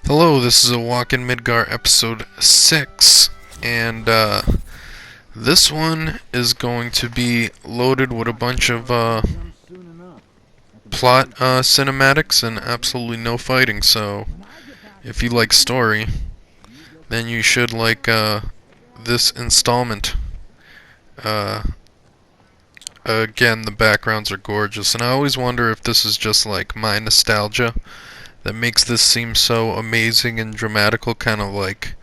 Hello, this is a Walk In Midgar episode 6, and this one is going to be loaded with a bunch of plot cinematics and absolutely no fighting, so if you like story, then you should like this installment. Again, the backgrounds are gorgeous, and I always wonder if this is just like my nostalgia that makes this seem so amazing and dramatical, kind of like,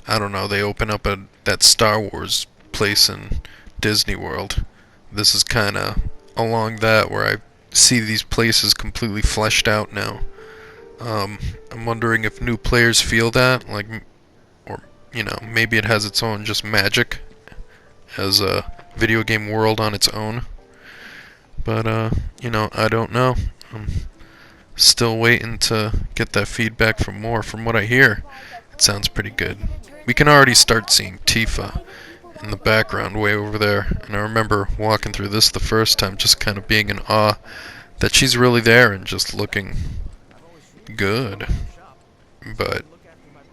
I don't know, they open up that Star Wars place in Disney World. This is kind of along that, where I see these places completely fleshed out now. I'm wondering if new players feel that, like, or, you know, maybe it has its own just magic as a video game world on its own. But, you know, I don't know. Still waiting to get that feedback from more. From what I hear, it sounds pretty good. We can already start seeing Tifa in the background way over there, and I remember walking through this the first time just kind of being in awe that she's really there and just looking good. But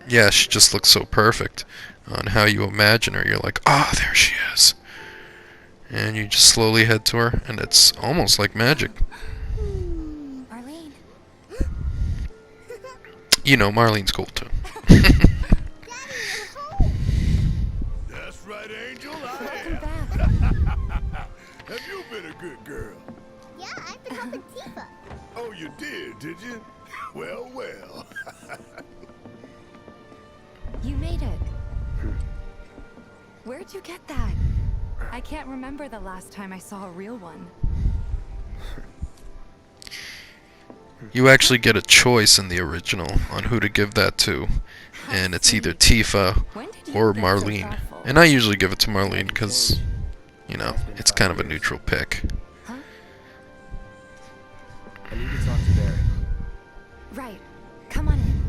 yeah, she just looks so perfect on how you imagine her. You're like, ah, there she is. And you just slowly head to her, and it's almost like magic. You know, Marlene's cool too. That's right, Angel. I am. Have you been a good girl? Yeah, I've been helping Tifa. Oh, you did you? Well, well. You made it. Where'd you get that? I can't remember the last time I saw a real one. You actually get a choice in the original on who to give that to, and it's either Tifa or Marlene. And I usually give it to Marlene because, you know, it's kind of a neutral pick. Huh? I need to talk to Barry. Right. Come on in.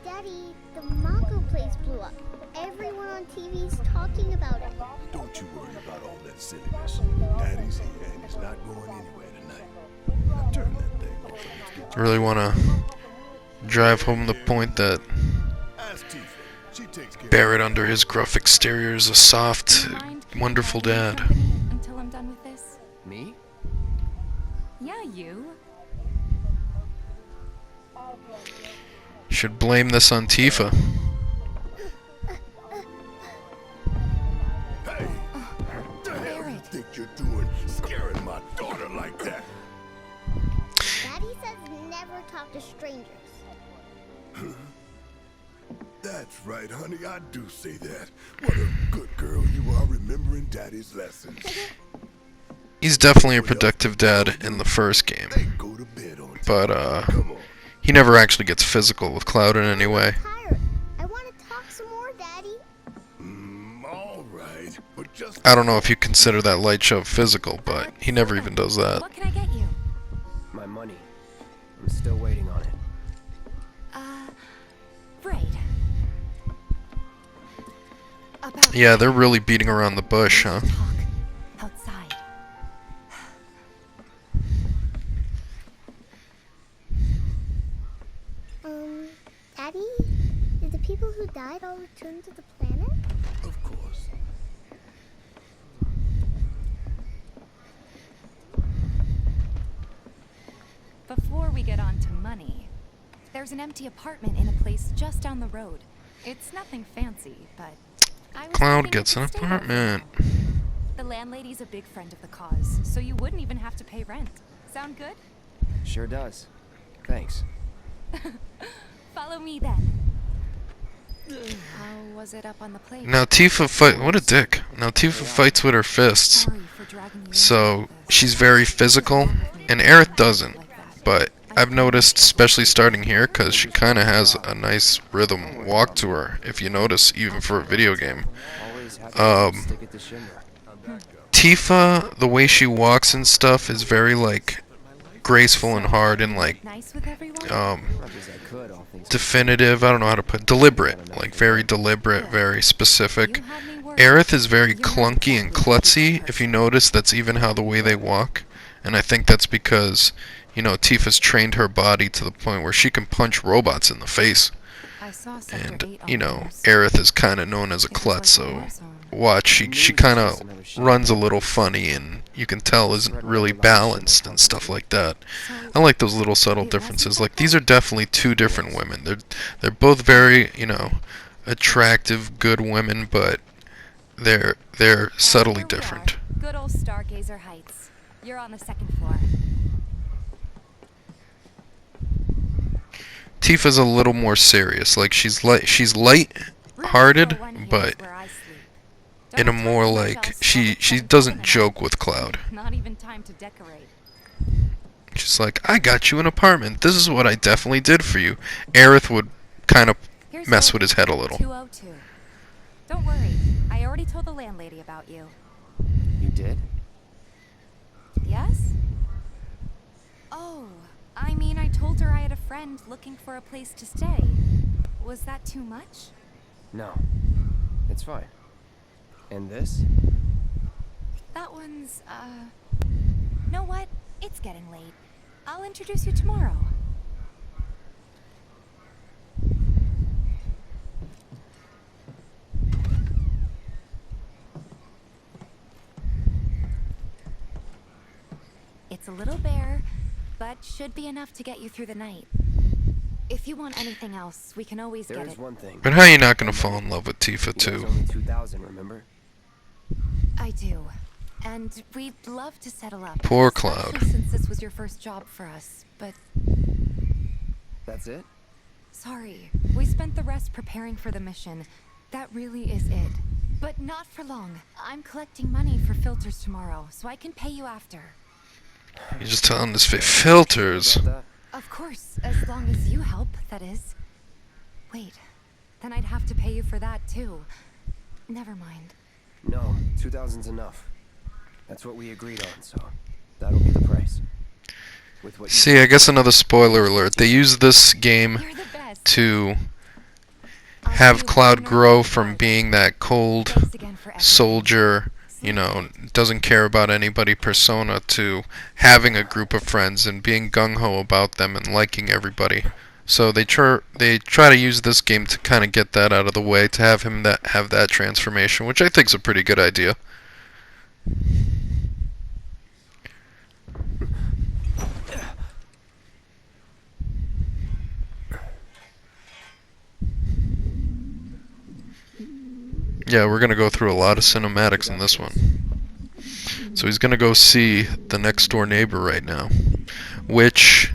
Daddy, the manga place blew up. Everyone on TV's talking about it. Don't you worry about all that silliness. Daddy's here and he's not going anywhere tonight. Now turn that thing off and let's get I really want to drive home the point that Ask Tifa. She takes care Barrett under his gruff exterior is a soft, wonderful dad. Until I'm done with this. Me? Yeah, you. Should blame this on Tifa. Hey! The hell you think you're doing scaring my daughter like that? Daddy says never talk to strangers. That's right, honey. I do say that. What a good girl you are, remembering Daddy's lessons. He's definitely a productive dad in the first game, Hey, go to bed on time. but Come on. he never actually gets physical with Cloud in any way. I'm tired. I want to talk some more, Daddy. All right, but just I don't know if you consider that light shove physical, but he never even does that. What can I get you? My money. I'm still waiting on it. Right. About Yeah, they're really beating around the bush, huh? talk outside. Daddy, did the people who died all return to the planet? of course. Before we get on to money, there's an empty apartment in a place just down the road. It's nothing fancy, but I was Cloud thinking gets we an could stay there for apartment. now. The landlady's a big friend of the cause, so you wouldn't even have to pay rent. Sound good? Sure does. Thanks. Follow me then. How was it up on the plate? Now Tifa fight. What a dick. Now Tifa fights with her fists, Sorry for dragging you into so all this. she's very physical, and Aerith doesn't. But I've noticed, especially starting here, because she kind of has a nice rhythm walk to her, if you notice, even for a video game. Always have to stick it to Shimmer. Tifa, the way she walks and stuff is very, like, graceful and hard and, like, Nice with everyone? Much as I could, all things definitive. I don't know how to put deliberate, like very deliberate, very specific. You had me worried. Aerith is very clunky and klutzy. If you notice, that's even how the way they walk, and I think that's because you know, Tifa's trained her body to the point where she can punch robots in the face. I saw Sector And, 8 on you the know, news. Aerith is kind of known as a It was klutz, like a so war zone. watch, she News is kind just of another runs a shame. little funny, and you can tell isn't Spread really whatever lies balanced shimmer and stuff constantly. like that. So, I like those little subtle it wasn't differences. that Like, these bad? are definitely two different Yes. women. They're both very, you know, attractive, good women, but they're And subtly here we different. are. Good old Stargazer Heights. You're on the second floor. Tifa's a little more serious. Like, she's Room light-hearted, 201 here but is where I sleep. in a Don't talk more too much like else, she I'll spend doesn't the night. joke with Cloud. Not even time to decorate. She's like, I got you an apartment. This is what I definitely did for you. Aerith would kind of Here's mess your with his head a little. 202. Don't worry. I already told the landlady about you. You did? Yes? Oh, I mean, I told her I had a friend looking for a place to stay. Was that too much? No. It's fine. And this? That one's, know what? It's getting late. I'll introduce you tomorrow. It's a little bare, but should be enough to get you through the night. If you want anything else, we can always There get is it. one thing. But how are you not gonna fall in love with Tifa You know, it's too? only 2,000, remember? I do. And we'd love to settle up. Poor Cloud. Especially since this was your first job for us. But That's it? sorry, we spent the rest preparing for the mission. That really is it. But not for long. I'm collecting money for filters tomorrow, so I can pay you after. You're just telling this filters. About that? Of course, as long as you help, that is. Wait, then I'd have to pay you for that too. Never mind. No, 2,000's enough. That's what we agreed on, so that'll be the price. With what you See, I guess another spoiler alert. They use this game You're the best. to I'll have see you Cloud later. grow from being that cold Thanks again for everything. soldier, you know, doesn't care about anybody persona, to having a group of friends and being gung-ho about them and liking everybody. So they try to use this game to kind of get that out of the way, to have him have that transformation, which I think is a pretty good idea. Yeah, we're gonna go through a lot of cinematics in this one. So he's gonna go see the next door neighbor right now, which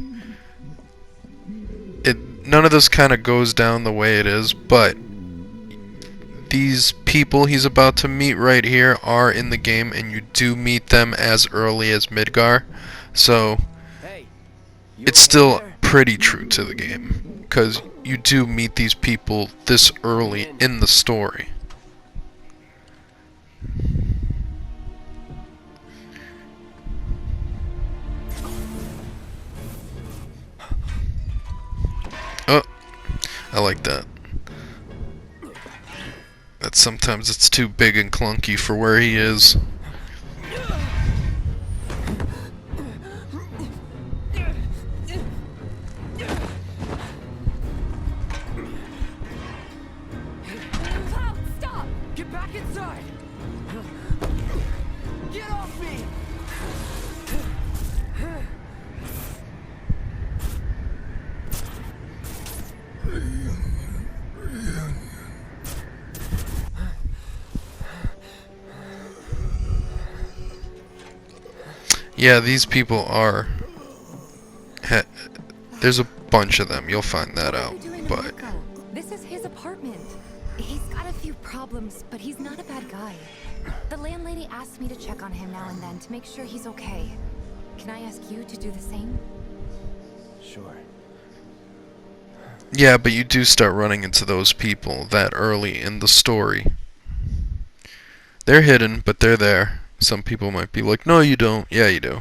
none of this kind of goes down the way it is, but these people he's about to meet right here are in the game, and you do meet them as early as Midgar, so Hey, you it's okay still there? pretty true to the game, because you do meet these people this early in the story. Oh, I like that. That sometimes it's too big and clunky for where he is. Cloud, stop! Get back inside! Get off me! Yeah, these people are... There's a bunch of them, you'll find that What are out, you doing to but... Marco? This is his apartment. He's got a few problems, but he's not a bad guy. The landlady asked me to check on him now and then to make sure he's okay. Can I ask you to do the same? Sure. Yeah, but you do start running into those people that early in the story. They're hidden, but they're there. Some people might be like, no you don't. Yeah, you do.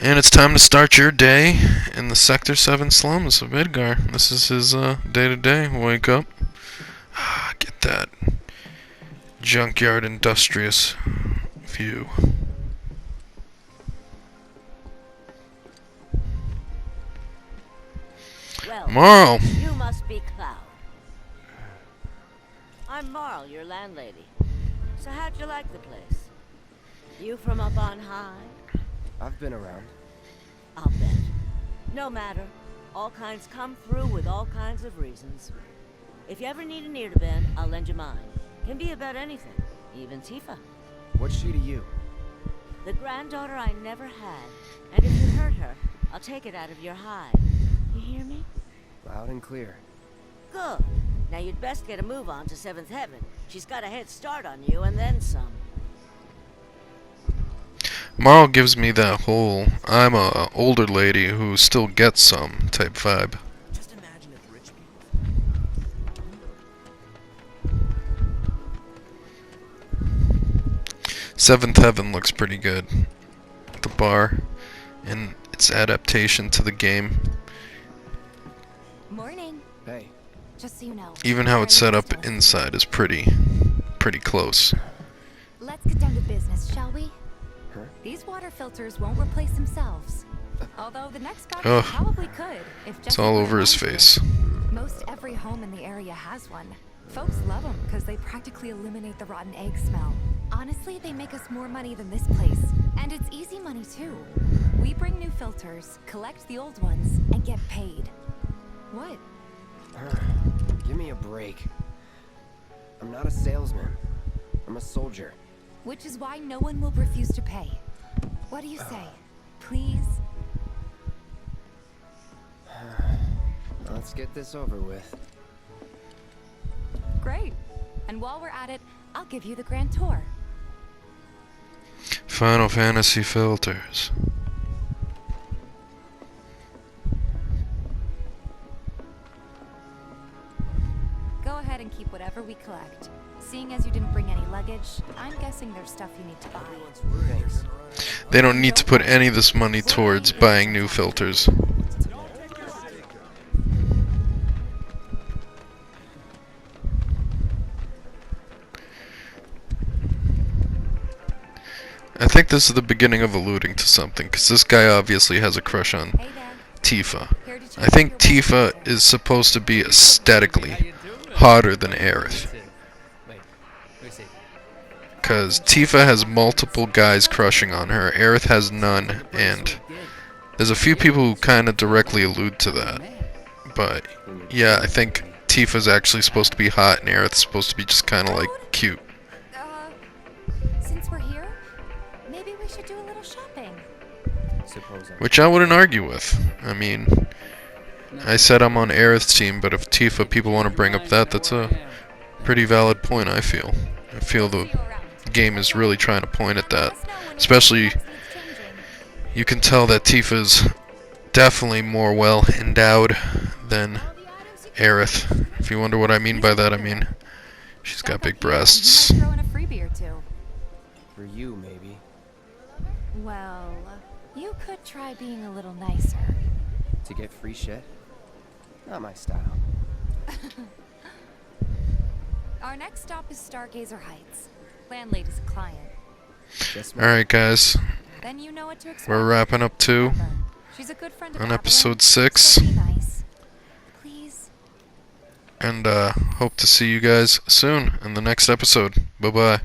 And it's time to start your day in the Sector 7 slums of Midgar. This is his day-to-day. Wake up. Get that junkyard industrious view. Well, Marl. you must be Cloud. I'm Marl, your landlady. So how'd you like the place? You from up on high? I've been around. I'll bet. No matter. All kinds come through with all kinds of reasons. If you ever need an ear to bend, I'll lend you mine. Can be about anything, even Tifa. What's she to you? The granddaughter I never had. And if you hurt her, I'll take it out of your hide. You hear me? Loud and clear. Good. Now you'd best get a move on to 7th Heaven. She's got a head start on you and then some. Marl gives me that whole I'm a older lady who still gets some type vibe. Just imagine if rich people. Seventh Heaven looks pretty good. The bar and its adaptation to the game. Morning. Hey, Just so you know. Even how it's set up Charlie is inside is pretty close. Let's get down to business, shall we? Huh? These water filters won't replace themselves. Although the next guy Ugh. probably could, if It's Jesse all put over it his onto it. face. Most every home in the area has one. Folks love them because they practically eliminate the rotten egg smell. Honestly, they make us more money than this place. And it's easy money too. We bring new filters, collect the old ones, and get paid. What? give me a break. I'm not a salesman. I'm a soldier. Which is why no one will refuse to pay. What do you say? Please? Let's get this over with. Great. And while we're at it, I'll give you the grand tour. Final Fantasy filters. Go ahead and keep whatever we collect. Seeing as you didn't bring any luggage, I'm guessing there's stuff you need to buy. Thanks. They don't need to put any of this money towards buying new filters. I think this is the beginning of alluding to something, because this guy obviously has a crush on Hey there. Tifa. Here to check I think out your Tifa water is supposed to be aesthetically hotter than Aerith. Because Tifa has multiple guys crushing on her, Aerith has none, and there's a few people who kind of directly allude to that. But yeah, I think Tifa's actually supposed to be hot and Aerith's supposed to be just kind of like cute. Since we're here, maybe we should do a little shopping. Suppose I... Which I wouldn't argue with. I mean, I said I'm on Aerith's team, but if Tifa people want to bring up that, that's a pretty valid point, I feel. I feel the game is really trying to point at that. Especially, you can tell that Tifa's definitely more well endowed than Aerith. If you wonder what I mean by that, I mean she's got big breasts. You might throw in a freebie or two. For you, maybe. Well, you could try being a little nicer. To get free shit? Not my style. Our next stop is Stargazer Heights. Landlady's a client. Just my... Alright guys, Then you know what to expect. we're wrapping up too She's a good friend of on Avalon, episode so 6. be nice. Please. And hope to see you guys soon in the next episode. Bye bye.